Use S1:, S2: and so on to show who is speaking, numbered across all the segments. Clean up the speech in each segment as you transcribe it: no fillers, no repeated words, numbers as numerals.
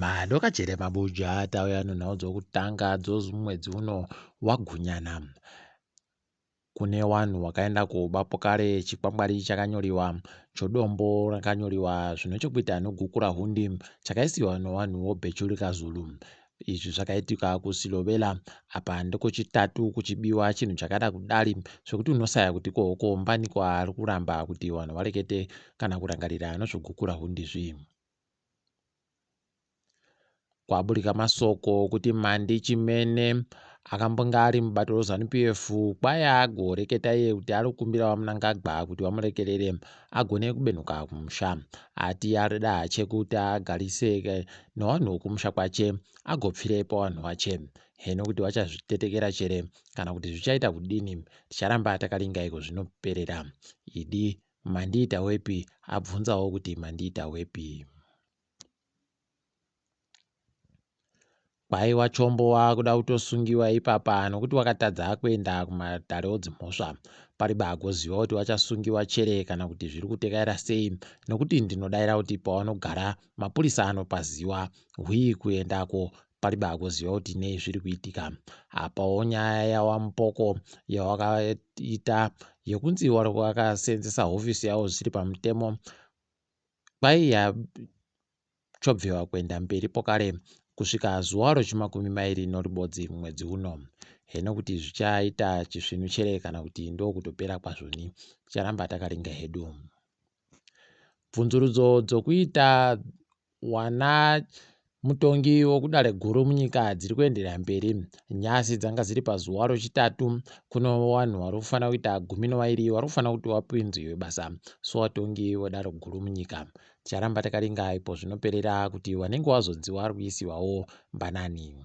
S1: Madoka chere mabuja atauya nenhau dzokutanga dzomwedzi uno waGunyana. Kune wanhu wakaenda kuba kare chikwangwari chakanyoriwa chodombo rakanyoriwa zvine chekuita nogukura hundi chakaisiwa newanhu wobhechurika Zulu. Izvi zvakaitika kusilovela apa ndokuchitatu kuchibiwa chinhu chakada kudari zvekuti unosaya kuti kohoko mbaniko ari kuramba kuti wanhu varekete kana kurangarira nozvogukura hundi zvii. Kwaburika masoko kuti Mhandi Chimene akambonga ari mubato weZANU-PF kwaya agoreketa iye kuti ari kukumbira vamunangagwa kuti vamurekerere agone kubenuka kumusha. Ati arida chekuti agarise nevanhu vokumusha kwache agopfirepo vanhu vache. Heno kuti vachazvitetekera chere kana kuti zvichaita kudini, ticharamba takalingaiko zvinoperera. Idi Mandiita wepi abvunzawo kuti Mandiita wepi. Kwaiwa chombo wakuda kutosungiwa ipapa nokuti wakatadza kuenda kumatare odzimhosva. Pariba agoziva kuti wachasungiwa chere kana kuti zviri kutekaira sei, nokuti ndinodayira kuti pawanogara mapurisa anopaziva hwii kuendako. Pariba agoziva kuti nei zviri kuitika. Apawo nyaya yawamupoko yawakaita yekunzi wakasenzesa hofisi yawo zvisiri pamutemo kwai yachobvewa kuenda mberi pokare kusvika zuva rochi20 mwedzi uno. Heno kuti zvichaita chisvinu chere kana kuti ndo kutopera kwazvoni, ticharamba takaringa hedu. Bvunzurudzo dzokuita wana mutongi wokudare guru munyika dziri kuenderera mberi. Nyasi dzanga dziri pazuva rochitatu. Kuno wanhu vari kufanira kuita 12 vari kufanira kuti wapinzwe basa sowatongi wedare guru munyika. Ticharamba takaringa ipo zvinoperera kuti wanenge wazonzi wari kuisiwawo mbanani.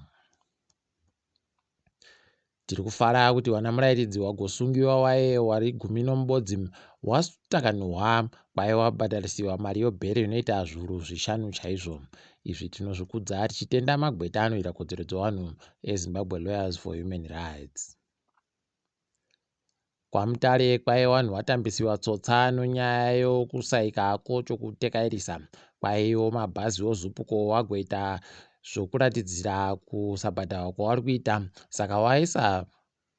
S1: Tiri kufara kuti wana murairidzi wagosungiwa waye wari 11 watakanhwa kwaye wabhadharisiwa mari yebhero inoita zviuru 5 chaizvo. Izvi tinozvikudza tichitenda magweta anoita kodzero dzevanhu eZimbabwe Lawyers for Human Rights. Kwamutare kwaye wanhu watambisiwa tsotsa nonyaya yokusaikako chokutekairisa. Kwaiwo mabhazi oZupuco wagoita zvokuratidzira kusabhadharwa kwavari kuita, saka waisa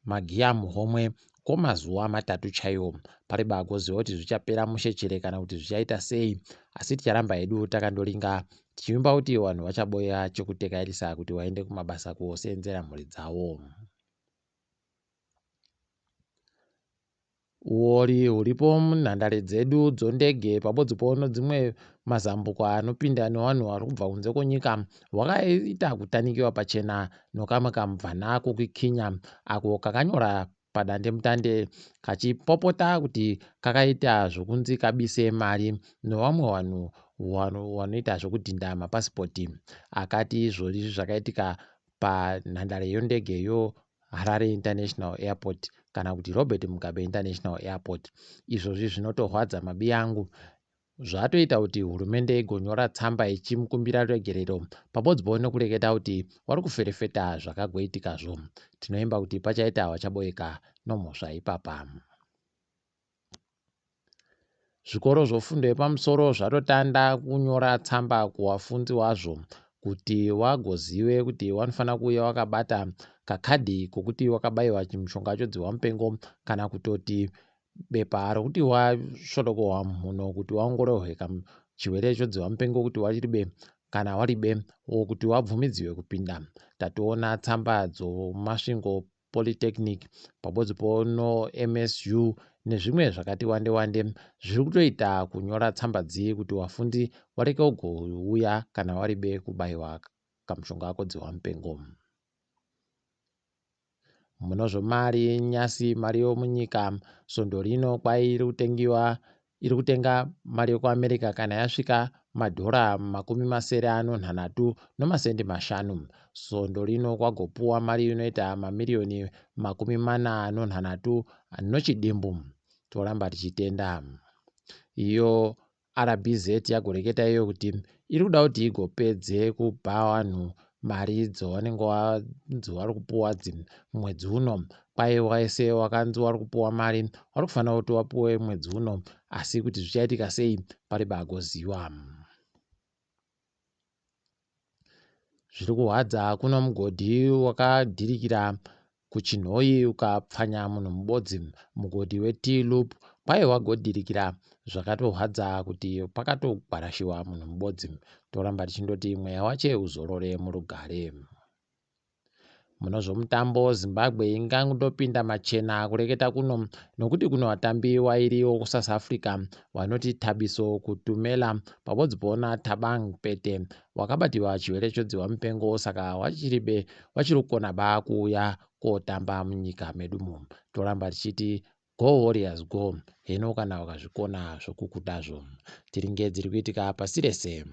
S1: magiya muhomwe kwemazuva 3 chaiwo. Pariba agoziva kuti zvichapera mushechere kana kuti zvichaita sei, asi ticharamba hedu takandoringa tichivimba kuti vanhu vachaboya chokutekairisa kuti vaende kumabasa kuosenzera mhuri dzavo. Uori huripo munhandare dzedu dzondege pabodzipo nedzimwe mazambuko anopinda nevanhu vari kubva kunze kwenyika hwakaita kutanikiwa pachena nokamwe kamubvana kokukinya ako kakanyora padandemutande kachipopota kuti kakaita zvokunzi kabise mari nevamwe vanhu vanoita zvokudhinda mapasipoti. Akati izvozvi zvakaitika panhandare yondegeyo Harare International Airport kana kuti Robert Mugabe International Airport. Izvozvi zvinotorwadza mabi angu. Zvatoita kuti hurumende igonyora tsamba ichimukumbira regerero pabodzipo nokureketa kuti wari kuferefeta zvakagoitikazvo. Tinoimba kuti pachaita wachaboeka nomhosva ipapa. Zvikoro zvofundo yepamusoro zvatotanda kunyora tsamba kuvafunzi wazvo kuti wagozive kuti wanofanira kuuya wakabata kakadhi kokuti wakabayiwa chimushonga chodzihwa mupengo kana kutoti bepa rokuti wasvodokohwa mhuno kuti waongororwe chirwere chodzihwa mupengo kuti waribe kana waribe kuti wabvumidziwe kupinda. Tatoona tsamba dzomasvingo Polytechnic pabodzipo no MSU nezvimwe zvakati wande wande zviri kutoita kunyora tsamba dzi kuti wafundi wareke kugouya kana waribe kubayiwa kamushonga kodzihwa mupengo. Munozvomari nyasi mari yomunyika svondo rino kwai iri kutenga mari yekuAmerica kana yasvika $905 svondo rino kwagopuwa mari inoita mamiliyoni 46 nochidimbu. Toramba tichitenda iyo RBZ yagoreketa iyo kuti iri kuda kuti igopedze kupa vanhu mari dzavanenge vanzi vari kupuwa mwedzi uno. Kwai wese wakanzi wari kupuwa mari wari kufanira kuti wapuwe mwedzi uno, asi kuti zvichaitika sei pariba agoziva. Zviri kuhwadza kuno mugodhi wakadhirikira kuChinhoyi ukapfanya munhu mubodzi, mugodhi weT-loop kwai wagodhirikira zvakatohwadza kuti pakatogwarashiwa munhu mubodzi. Toramba tichindoti mweya wache uzorore murugare. Muno zvomutambo Zimbabwe ingangopinda machena kureketa kuno nokuti kuno vatambi wairiwo kuSouth Africa vanoti Thabiso Kutumela pabodzi pona Thabang Pete wakabatiwa chirwere chodzihwa mupengo saka wachiri kukona kuuya kotamba munyika medumo. Toramba tichiti go Warriors go, heno kana wakazvikona zvokukutazvo. Tiringe dziri kuitika pasi rese.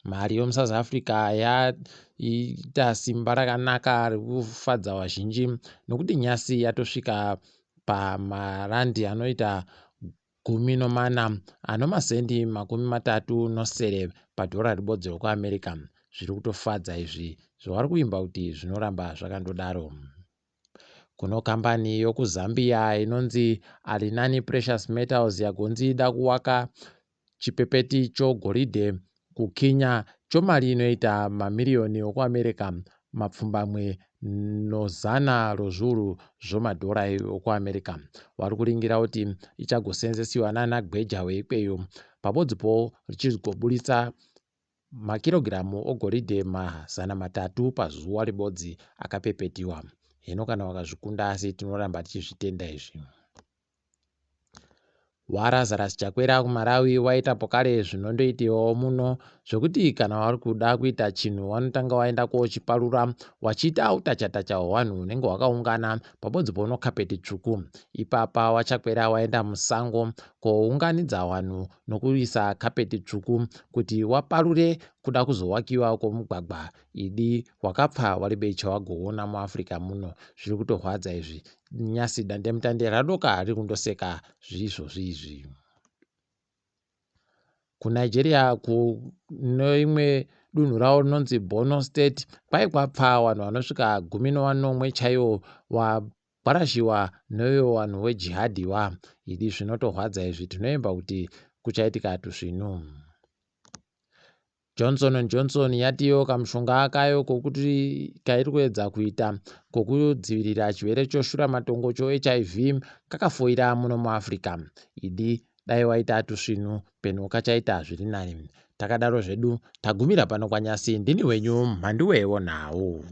S1: Mari yomuSouth Africa yaita simba rakanaka rikufadza vazhinji nokuti nyasi yatosvika pamarandi anoita 14 ano masendi 30 padhora ribodzi rekuAmerica. Zviri kutofadza izvi zvavari kuimba kuti zvinoramba zvakandodaro. Kuno kambani yokuZambia inonzi Alinani Precious Metals yagonzi ida kuwaka chipepeti chogoridhe kuKenya chomari inoita mamiriyoni okuAmerica mapfumbamwe nozana rozviuru zvomadhora okuAmerica. Vari kuringira kuti ichagosenzesiwa nana Gbeja weikweyo pabodzipo richigoburitsa makirogiramu ogoridhe 300 pazuva ribodzi akapepetiwa. Hino kana wakazvikunda asi tinoramba tichizvitenda izvi. Warazarasi Chakwera kuMarawi waita pokare zvinondoitiwa muno zvokuti kana wari kuda kuita chinhu wanotanga waenda kochiparura wachiita utachatacha hwavanhu hunenge hwakaungana pabodzi pono kapeti tsvuku. Ipapa waChakwera waenda musango kounganidza vanhu nokuisa kapeti tsvuku kuti waparure kuda kuzowakiwa kwomugwagwa idi wakapfa waribe chawagoona muAfrica muno. Zviri kutohwadza izvi. Nyasi dandemutande radoka riri kundoseka zviizvozvi izvi. KuNigeria kunoimwe dunhu ravo rinonzi Borno State kwai kwapfa vanhu vanosvika 11 chaivo wagwarashiwa neuyo vanhu wejihadhi idi zvinotohwadza izvi. Tinoimba kuti kuchaitika tuzvinhu. Johnson & Johnson yatiwo kamushonga kayo kokuti kairi kuedza kuita kokudzivirira chirwere choshuramatongo choHIV kakafoira muno muAfrica. Idi dai waita tusvinhu penhu kachaita zviri nani. Takadaro zvedu tagumira pano kwanyasi. Ndini wenyu MaWarriors WeNhau.